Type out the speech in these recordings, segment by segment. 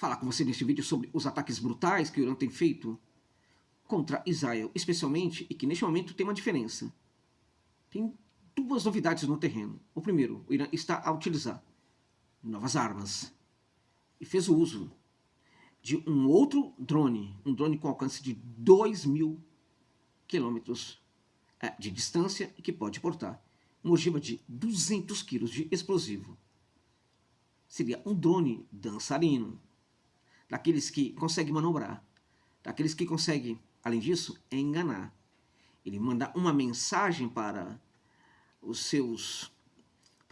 falar com você neste vídeo sobre os ataques brutais que o Irã tem feito contra Israel, especialmente, e que neste momento tem uma diferença. Tem duas novidades no terreno. O primeiro, o Irã está a utilizar novas armas e fez o uso de um outro drone, um drone com alcance de 2.000 quilômetros de distância e que pode portar uma ogiva de 200 quilos de explosivo. Seria um drone dançarino, daqueles que conseguem manobrar, daqueles que conseguem, além disso, enganar. Ele manda uma mensagem para o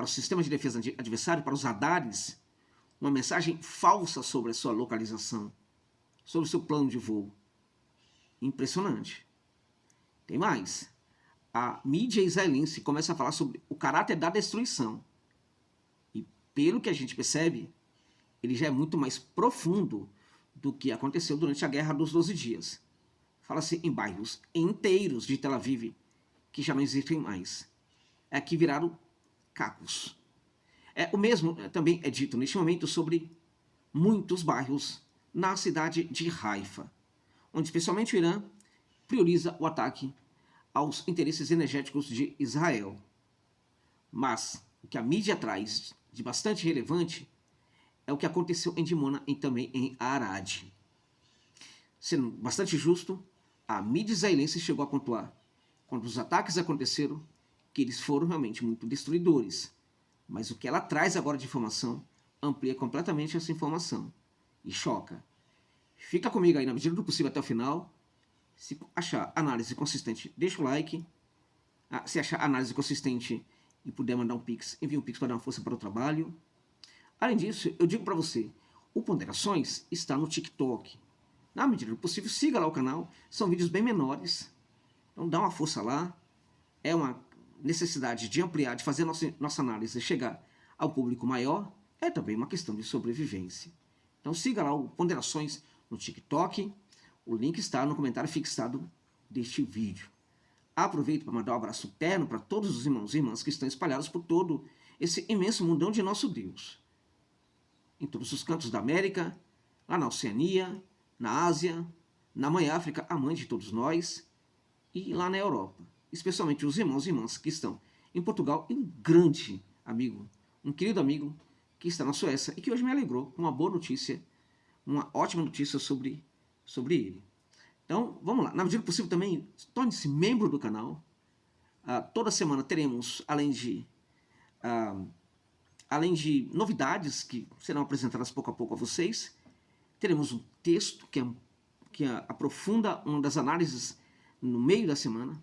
sistema de defesa adversário, para os radares, uma mensagem falsa sobre a sua localização, sobre o seu plano de voo. Impressionante. Tem mais. A mídia israelense começa a falar sobre o caráter da destruição. E pelo que a gente percebe, ele já é muito mais profundo do que aconteceu durante a Guerra dos 12 Dias. Fala-se em bairros inteiros de Tel Aviv que já não existem mais. Que viraram cacos. O mesmo também é dito neste momento sobre muitos bairros na cidade de Haifa, onde especialmente o Irã prioriza o ataque aos interesses energéticos de Israel. Mas o que a mídia traz de bastante relevante é o que aconteceu em Dimona e também em Arad. Sendo bastante justo, a mídia israelense chegou a pontuar, quando os ataques aconteceram, que eles foram realmente muito destruidores. Mas o que ela traz agora de informação amplia completamente essa informação e choca. Fica comigo aí na medida do possível até o final. Se achar análise consistente, deixa o like. Se achar análise consistente e puder mandar um pix, envie um pix para dar uma força para o trabalho. Além disso, eu digo para você, o Ponderações está no TikTok. Na medida do possível, siga lá o canal. São vídeos bem menores. Então dá uma força lá. É uma necessidade de ampliar, de fazer nossa análise chegar ao público maior. É também uma questão de sobrevivência. Então siga lá o Ponderações no TikTok. O link está no comentário fixado deste vídeo. Aproveito para mandar um abraço terno para todos os irmãos e irmãs que estão espalhados por todo esse imenso mundão de nosso Deus. Em todos os cantos da América, lá na Oceania, na Ásia, na Mãe África, a mãe de todos nós, e lá na Europa. Especialmente os irmãos e irmãs que estão em Portugal, e um grande amigo, um querido amigo que está na Suécia e que hoje me alegrou com uma boa notícia, uma ótima notícia sobre ele. Então, vamos lá. Na medida do possível também, torne-se membro do canal. Toda semana teremos, além de novidades que serão apresentadas pouco a pouco a vocês, teremos um texto que aprofunda uma das análises no meio da semana.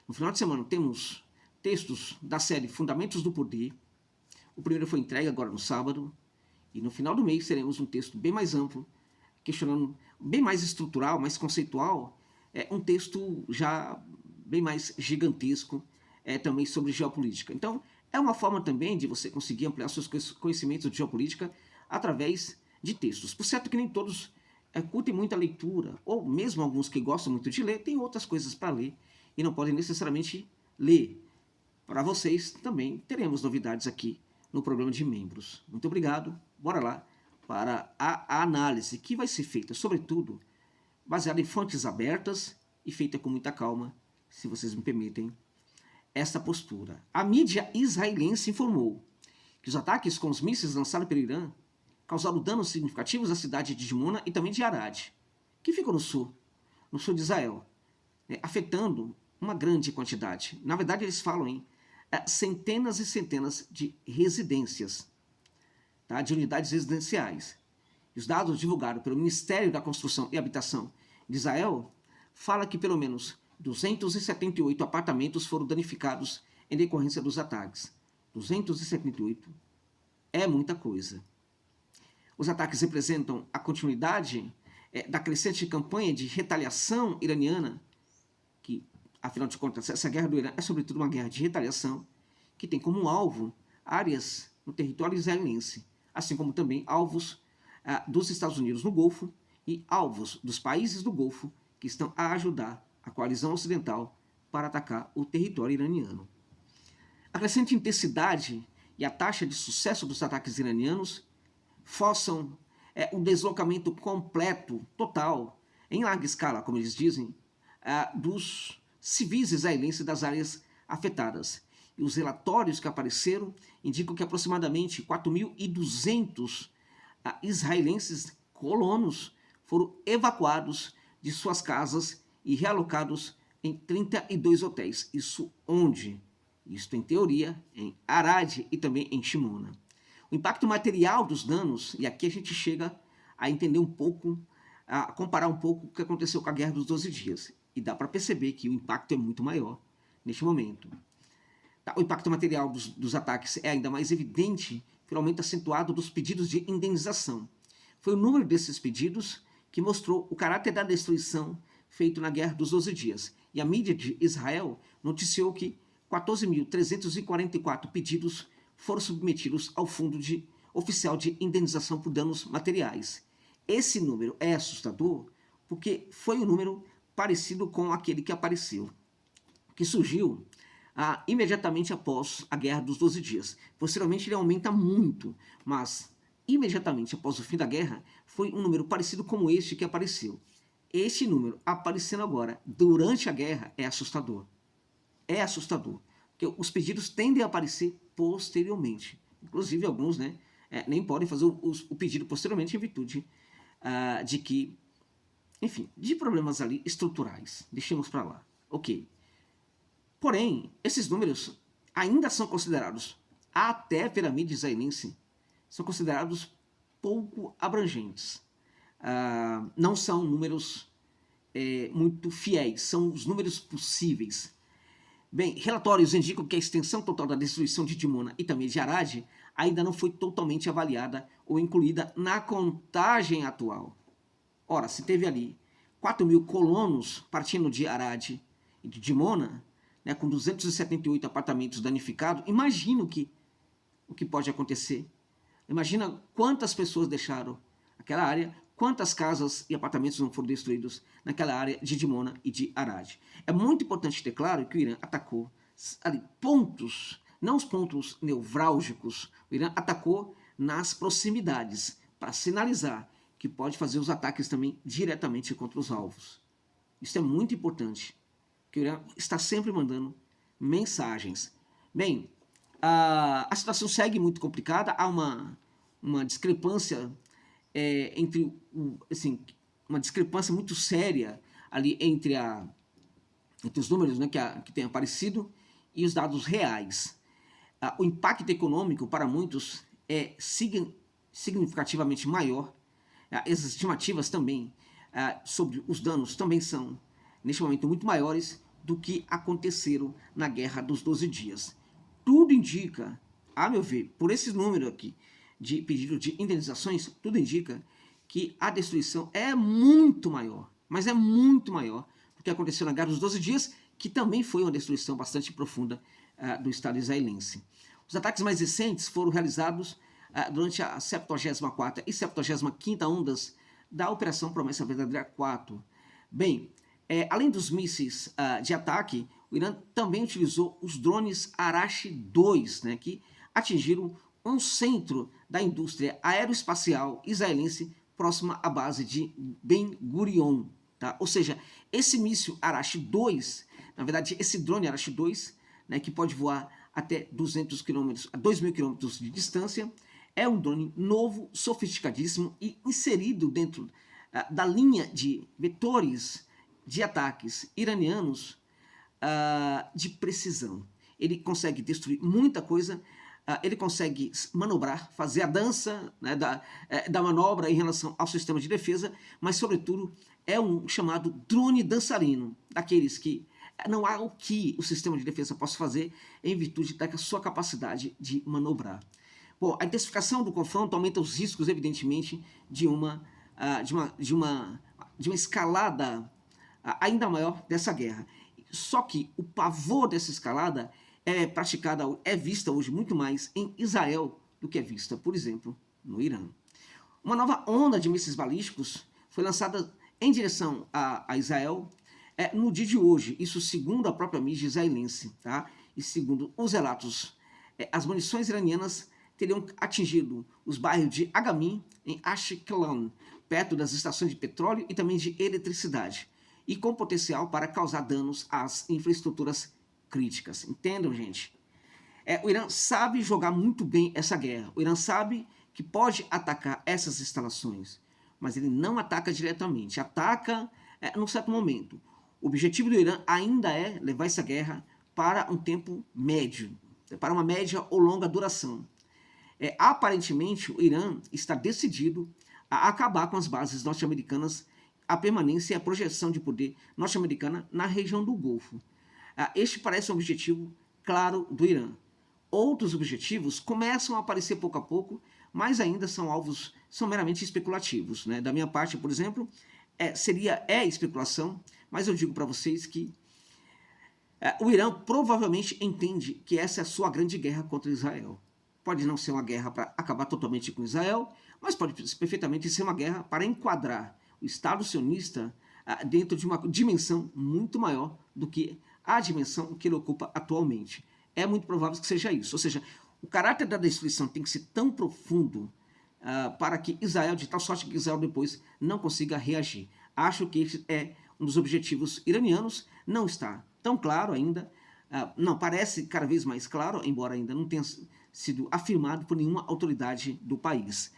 No final de semana temos textos da série Fundamentos do Poder. O primeiro foi entregue agora no sábado. E no final do mês teremos um texto bem mais amplo, questionando, bem mais estrutural, mais conceitual, um texto já bem mais gigantesco, também sobre geopolítica. Então, é uma forma também de você conseguir ampliar seus conhecimentos de geopolítica através de textos. Por certo que nem todos curtem muita leitura, ou mesmo alguns que gostam muito de ler, têm outras coisas para ler e não podem necessariamente ler. Para vocês também teremos novidades aqui no programa de membros. Muito obrigado, bora lá para a análise que vai ser feita, sobretudo, baseada em fontes abertas e feita com muita calma, se vocês me permitem, esta postura. A mídia israelense informou que os ataques com os mísseis lançados pelo Irã causaram danos significativos à cidade de Dimona e também de Arad, que ficam no sul de Israel, afetando uma grande quantidade. Na verdade, eles falam em centenas e centenas de residências, de unidades residenciais. E os dados divulgados pelo Ministério da Construção e Habitação de Israel fala que pelo menos 278 apartamentos foram danificados em decorrência dos ataques. 278 é muita coisa. Os ataques representam a continuidade da crescente campanha de retaliação iraniana, que, afinal de contas, essa guerra do Irã é sobretudo uma guerra de retaliação, que tem como alvo áreas no território israelense, assim como também alvos dos Estados Unidos no Golfo e alvos dos países do Golfo que estão a ajudar a coalizão ocidental para atacar o território iraniano. A crescente intensidade e a taxa de sucesso dos ataques iranianos forçam o deslocamento completo, total, em larga escala, como eles dizem, dos civis israelenses das áreas afetadas. E os relatórios que apareceram indicam que aproximadamente 4.200 israelenses colonos foram evacuados de suas casas e realocados em 32 hotéis. Isso onde? Isso em teoria, em Arad e também em Shimona. O impacto material dos danos, e aqui a gente chega a entender um pouco, a comparar um pouco o que aconteceu com a Guerra dos 12 Dias. E dá para perceber que o impacto é muito maior neste momento. O impacto material dos ataques é ainda mais evidente pelo aumento acentuado dos pedidos de indenização. Foi o número desses pedidos que mostrou o caráter da destruição feito na Guerra dos 12 Dias. E a mídia de Israel noticiou que 14.344 pedidos foram submetidos ao Fundo Oficial de Indenização por Danos Materiais. Esse número é assustador porque foi um número parecido com aquele que apareceu, que surgiu imediatamente após a Guerra dos 12 Dias. Posteriormente ele aumenta muito, mas imediatamente após o fim da guerra foi um número parecido com este que apareceu. Este número aparecendo agora durante a guerra é assustador. É assustador, porque os pedidos tendem a aparecer posteriormente. Inclusive alguns nem podem fazer o pedido posteriormente em virtude de que, enfim, de problemas ali estruturais. Deixemos para lá. Ok. Porém, esses números ainda são considerados, até pela mídia israelense, são considerados pouco abrangentes. Não são números muito fiéis, são os números possíveis. Bem, relatórios indicam que a extensão total da destruição de Dimona e também de Arad ainda não foi totalmente avaliada ou incluída na contagem atual. Ora, se teve ali 4.000 colonos partindo de Arad e de Dimona, com 278 apartamentos danificados, imagina o que pode acontecer. Imagina quantas pessoas deixaram aquela área, quantas casas e apartamentos não foram destruídos naquela área de Dimona e de Arad. É muito importante ter claro que o Irã atacou ali pontos, não os pontos nevrálgicos, o Irã atacou nas proximidades, para sinalizar que pode fazer os ataques também diretamente contra os alvos. Isso é muito importante, que o Irã está sempre mandando mensagens. Bem, a situação segue muito complicada, há uma discrepância entre, assim, uma discrepância muito séria ali entre os números que têm aparecido e os dados reais. O impacto econômico para muitos é significativamente maior. As estimativas também sobre os danos também são, neste momento, muito maiores do que aconteceram na Guerra dos 12 Dias. Tudo indica, a meu ver, por esse número aqui de pedido de indenizações, tudo indica que a destruição é muito maior, mas é muito maior do que aconteceu na Guerra dos 12 Dias, que também foi uma destruição bastante profunda do Estado israelense. Os ataques mais recentes foram realizados durante a 74ª e 75ª ondas da Operação Promessa Verdadeira 4. Bem, além dos mísseis de ataque, o Irã também utilizou os drones Arash-2, que atingiram um centro da indústria aeroespacial israelense próxima à base de Ben Gurion. Tá? Ou seja, esse míssil Arash-2, na verdade, esse drone Arash-2, que pode voar até 200 km, a 2.000 km de distância, é um drone novo, sofisticadíssimo e inserido dentro da linha de vetores de ataques iranianos de precisão. Ele consegue destruir muita coisa, ele consegue manobrar, fazer a dança da manobra em relação ao sistema de defesa, mas, sobretudo, é um chamado drone dançarino, daqueles que não há o que o sistema de defesa possa fazer em virtude da sua capacidade de manobrar. Bom, a intensificação do confronto aumenta os riscos, evidentemente, de uma escalada ainda maior dessa guerra. Só que o pavor dessa escalada é vista hoje muito mais em Israel do que é vista, por exemplo, no Irã. Uma nova onda de mísseis balísticos foi lançada em direção a Israel no dia de hoje, isso segundo a própria mídia israelense, tá? E segundo os relatos, as munições iranianas teriam atingido os bairros de Agamim, em Ashkelon, perto das estações de petróleo e também de eletricidade, e com potencial para causar danos às infraestruturas críticas. Entendam, gente? O Irã sabe jogar muito bem essa guerra. O Irã sabe que pode atacar essas instalações, mas ele não ataca diretamente. Ataca num certo momento. O objetivo do Irã ainda é levar essa guerra para um tempo médio, para uma média ou longa duração. Aparentemente, o Irã está decidido a acabar com as bases norte-americanas, a permanência e a projeção de poder norte-americana na região do Golfo. Este parece um objetivo claro do Irã. Outros objetivos começam a aparecer pouco a pouco, mas ainda são alvos, são meramente especulativos, né? Da minha parte, por exemplo, é especulação, mas eu digo para vocês que o Irã provavelmente entende que essa é a sua grande guerra contra Israel. Pode não ser uma guerra para acabar totalmente com Israel, mas pode perfeitamente ser uma guerra para enquadrar o Estado sionista dentro de uma dimensão muito maior do que a dimensão que ele ocupa atualmente. É muito provável que seja isso. Ou seja, o caráter da destruição tem que ser tão profundo para que Israel, de tal sorte que Israel depois não consiga reagir. Acho que esse é um dos objetivos iranianos. Não está tão claro ainda, não, parece cada vez mais claro, embora ainda não tenha sido afirmado por nenhuma autoridade do país.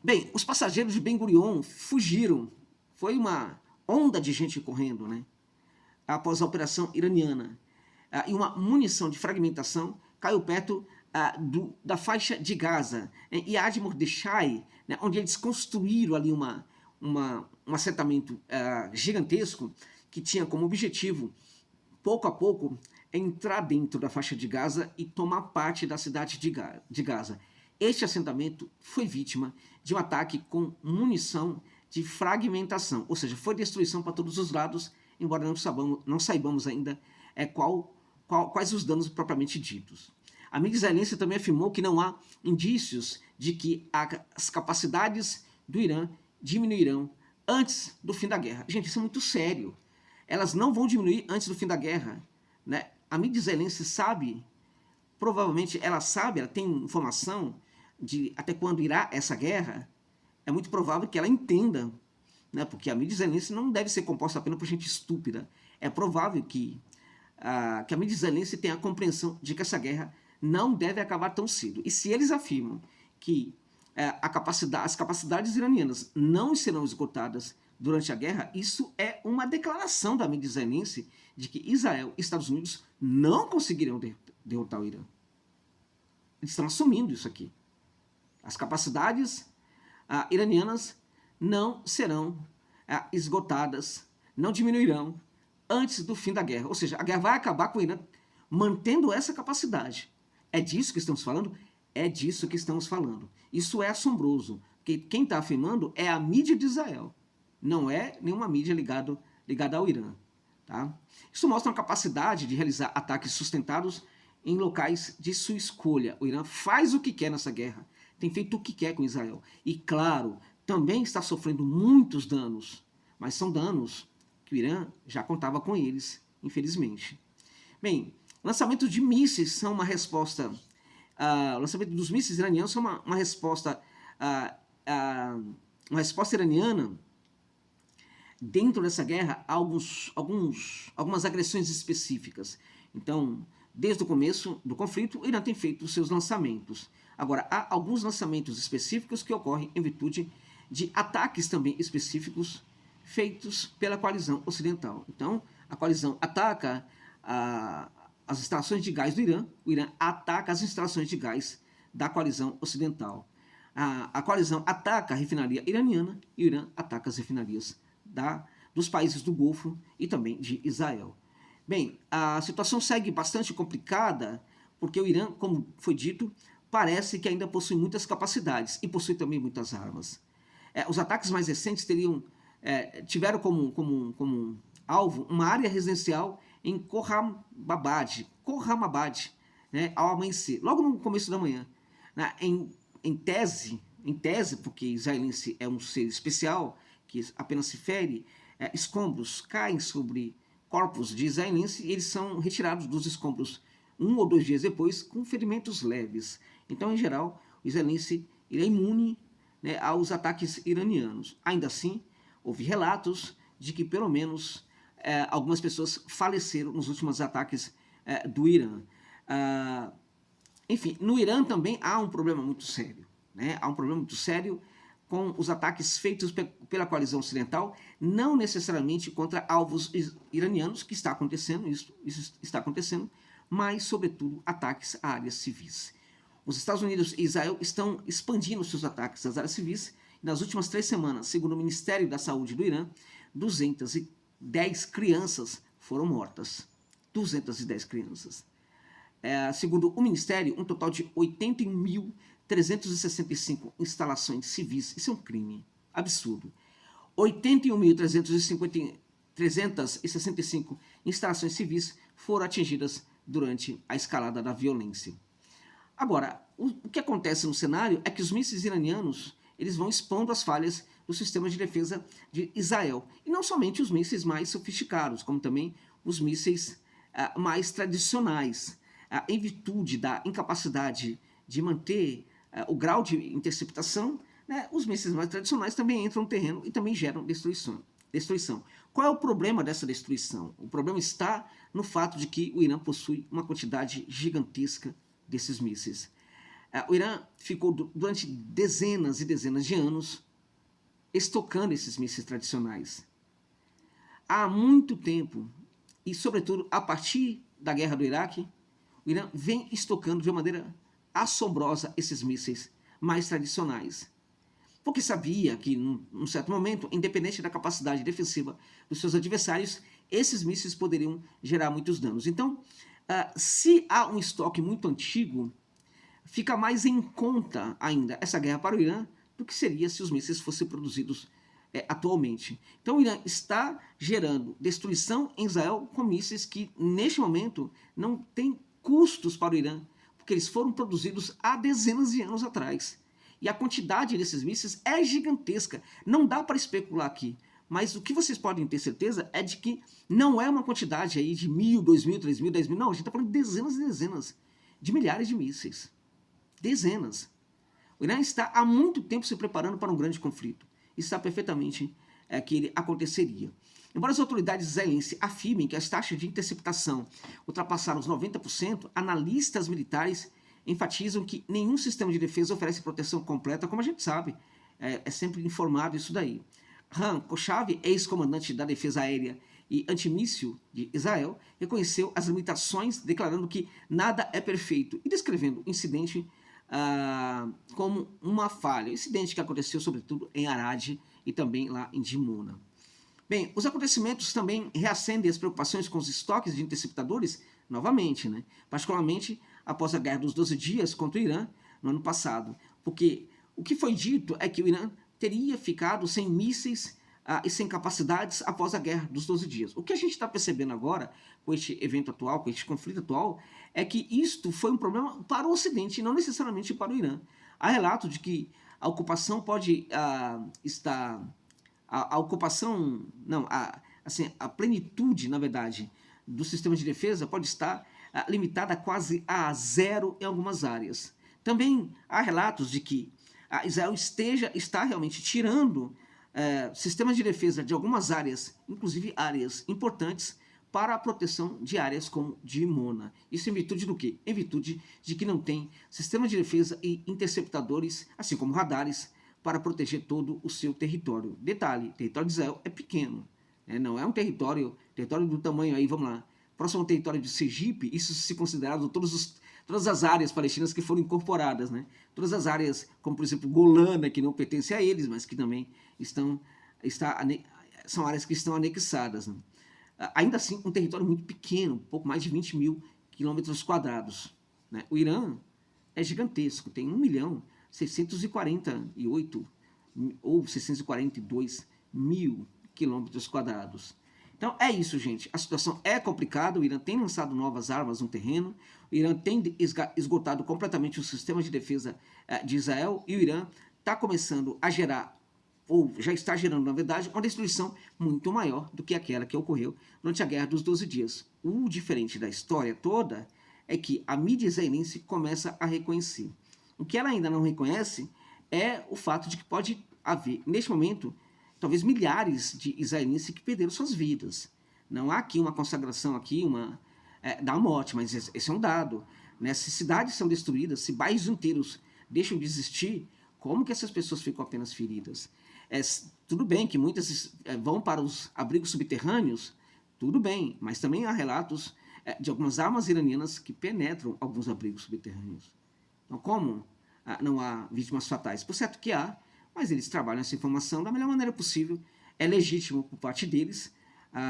Bem, os passageiros de Ben Gurion fugiram. Foi uma onda de gente correndo, né? Após a operação iraniana. E uma munição de fragmentação caiu perto da faixa de Gaza, e Yad Mordechai, né, onde eles construíram ali um assentamento gigantesco que tinha como objetivo, pouco a pouco, entrar dentro da faixa de Gaza e tomar parte da cidade de Gaza. Este assentamento foi vítima de um ataque com munição de fragmentação, ou seja, foi destruição para todos os lados, embora não saibamos ainda quais os danos propriamente ditos. A mídia israelense também afirmou que não há indícios de que as capacidades do Irã diminuirão antes do fim da guerra. Gente, isso é muito sério. Elas não vão diminuir antes do fim da guerra, né? A mídia israelense sabe, provavelmente ela tem informação de até quando irá essa guerra. É muito provável que ela entenda, né? Porque a mídia israelense não deve ser composta apenas por gente estúpida. É provável que a mídia israelense tenha a compreensão de que essa guerra não deve acabar tão cedo. E se eles afirmam que as capacidades iranianas não serão esgotadas durante a guerra, isso é uma declaração da mídia israelense de que Israel e Estados Unidos não conseguirão derrotar o Irã. Eles estão assumindo isso aqui. As capacidades iranianas não serão esgotadas, não diminuirão antes do fim da guerra. Ou seja, a guerra vai acabar com o Irã mantendo essa capacidade. É disso que estamos falando? É disso que estamos falando. Isso é assombroso, porque quem está afirmando é a mídia de Israel. Não é nenhuma mídia ligada ao Irã. Tá? Isso mostra uma capacidade de realizar ataques sustentados em locais de sua escolha. O Irã faz o que quer nessa guerra, tem feito o que quer com Israel. E, claro, também está sofrendo muitos danos, mas são danos que o Irã já contava com eles, infelizmente. Bem, lançamentos de mísseis são uma resposta... o lançamento dos mísseis iranianos são uma resposta... uma resposta iraniana dentro dessa guerra há algumas agressões específicas. Então, desde o começo do conflito, o Irã tem feito os seus lançamentos. Agora, há alguns lançamentos específicos que ocorrem em virtude de ataques também específicos feitos pela coalizão ocidental. Então, a coalizão ataca as instalações de gás do Irã, o Irã ataca as instalações de gás da coalizão ocidental. A coalizão ataca a refinaria iraniana e o Irã ataca as refinarias dos países do Golfo e também de Israel. Bem, a situação segue bastante complicada, porque o Irã, como foi dito, parece que ainda possui muitas capacidades e possui também muitas armas. Os ataques mais recentes tiveram como alvo uma área residencial em Khorramabad, né, ao amanhecer, logo no começo da manhã. Em tese, porque israelense é um ser especial, que apenas se fere, escombros caem sobre corpos de israelenses e eles são retirados dos escombros 1 ou 2 dias depois com ferimentos leves. Então, em geral, o israelense ele é imune, né, aos ataques iranianos. Ainda assim, houve relatos de que pelo menos algumas pessoas faleceram nos últimos ataques do Irã. Enfim, no Irã também há um problema muito sério, né? Há um problema muito sério com os ataques feitos pela coalizão ocidental, não necessariamente contra alvos iranianos, que está acontecendo, isso está acontecendo, mas, sobretudo, ataques a áreas civis. Os Estados Unidos e Israel estão expandindo seus ataques às áreas civis. Nas últimas 3 semanas, segundo o Ministério da Saúde do Irã, 210 crianças foram mortas. 210 crianças. Segundo o Ministério, um total de 81.365 instalações civis. Isso é um crime absurdo. 81.365 instalações civis foram atingidas durante a escalada da violência. Agora, o que acontece no cenário é que os mísseis iranianos eles vão expondo as falhas do sistema de defesa de Israel. E não somente os mísseis mais sofisticados, como também os mísseis mais tradicionais. Em virtude da incapacidade de manter o grau de interceptação, né, os mísseis mais tradicionais também entram no terreno e também geram destruição. Qual é o problema dessa destruição? O problema está no fato de que o Irã possui uma quantidade gigantesca desses mísseis. O Irã ficou durante dezenas e dezenas de anos estocando esses mísseis tradicionais. Há muito tempo, e sobretudo a partir da guerra do Iraque, o Irã vem estocando de uma maneira assombrosa esses mísseis mais tradicionais. Porque sabia que, num certo momento, independente da capacidade defensiva dos seus adversários, esses mísseis poderiam gerar muitos danos. Então, se há um estoque muito antigo, fica mais em conta ainda essa guerra para o Irã do que seria se os mísseis fossem produzidos atualmente. Então o Irã está gerando destruição em Israel com mísseis que, neste momento, não têm custos para o Irã, porque eles foram produzidos há dezenas de anos atrás. E a quantidade desses mísseis é gigantesca. Não dá para especular aqui. Mas o que vocês podem ter certeza é de que não é uma quantidade aí de 1.000, 2.000, 3.000, 10.000. Não, a gente está falando de dezenas e dezenas de milhares de mísseis. Dezenas. O Irã está há muito tempo se preparando para um grande conflito. E sabe perfeitamente que ele aconteceria. Embora as autoridades israelenses afirmem que as taxas de interceptação ultrapassaram os 90%, analistas militares enfatizam que nenhum sistema de defesa oferece proteção completa, como a gente sabe. É sempre informado isso daí. Han Kochavi, ex-comandante da defesa aérea e antimíssil de Israel, reconheceu as limitações, declarando que nada é perfeito e descrevendo o incidente como uma falha. Incidente que aconteceu sobretudo em Arad e também lá em Dimona. Bem, os acontecimentos também reacendem as preocupações com os estoques de interceptadores novamente, né? Particularmente após a Guerra dos 12 Dias contra o Irã no ano passado, porque o que foi dito é que o Irã teria ficado sem mísseis e sem capacidades após a Guerra dos 12 Dias. O que a gente está percebendo agora com este evento atual, com este conflito atual, é que isto foi um problema para o Ocidente e não necessariamente para o Irã. Há relato de que a ocupação pode estar... A ocupação, não, assim, a plenitude, na verdade, do sistema de defesa pode estar limitada quase a zero em algumas áreas. Também há relatos de que Israel está realmente tirando sistemas de defesa de algumas áreas, inclusive áreas importantes, para a proteção de áreas como Dimona. Isso em virtude do quê? Em virtude de que não tem sistema de defesa e interceptadores, assim como radares, para proteger todo o seu território. Detalhe, o território de Israel é pequeno, não é um território do tamanho aí, vamos lá, próximo ao território de Sergipe, isso se considerado todas as áreas palestinas que foram incorporadas, né? Todas as áreas, como por exemplo Golana, que não pertence a eles, mas que também são áreas que estão anexadas, né? Ainda assim, um território muito pequeno, pouco mais de 20 mil quilômetros quadrados, né? O Irã é gigantesco, tem 1.648 ou 642 mil quilômetros quadrados. Então é isso, gente. A situação é complicada. O Irã tem lançado novas armas no terreno. O Irã tem esgotado completamente o sistema de defesa de Israel. E o Irã está começando a gerar, ou já está gerando, na verdade, uma destruição muito maior do que aquela que ocorreu durante a Guerra dos 12 Dias. O diferente da história toda é que a mídia israelense começa a reconhecer. O que ela ainda não reconhece é o fato de que pode haver, neste momento, talvez milhares de israelenses que perderam suas vidas. Não há aqui uma consagração, aqui da morte, mas esse é um dado. Né? Se cidades são destruídas, se bairros inteiros deixam de existir, como que essas pessoas ficam apenas feridas? Tudo bem que muitas vão para os abrigos subterrâneos, tudo bem, mas também há relatos de algumas armas iranianas que penetram alguns abrigos subterrâneos. Então, como não há vítimas fatais? Por certo que há, mas eles trabalham essa informação da melhor maneira possível. É legítimo por parte deles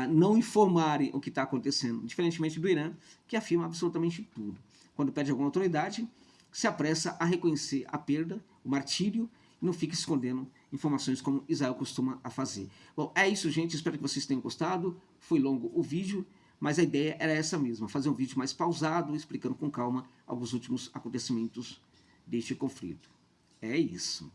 não informarem o que está acontecendo, diferentemente do Irã, que afirma absolutamente tudo. Quando pede alguma autoridade, se apressa a reconhecer a perda, o martírio, e não fica escondendo informações como Israel costuma a fazer. Bom, é isso, gente. Espero que vocês tenham gostado. Foi longo o vídeo, mas a ideia era essa mesma, fazer um vídeo mais pausado, explicando com calma alguns últimos acontecimentos deste conflito. É isso.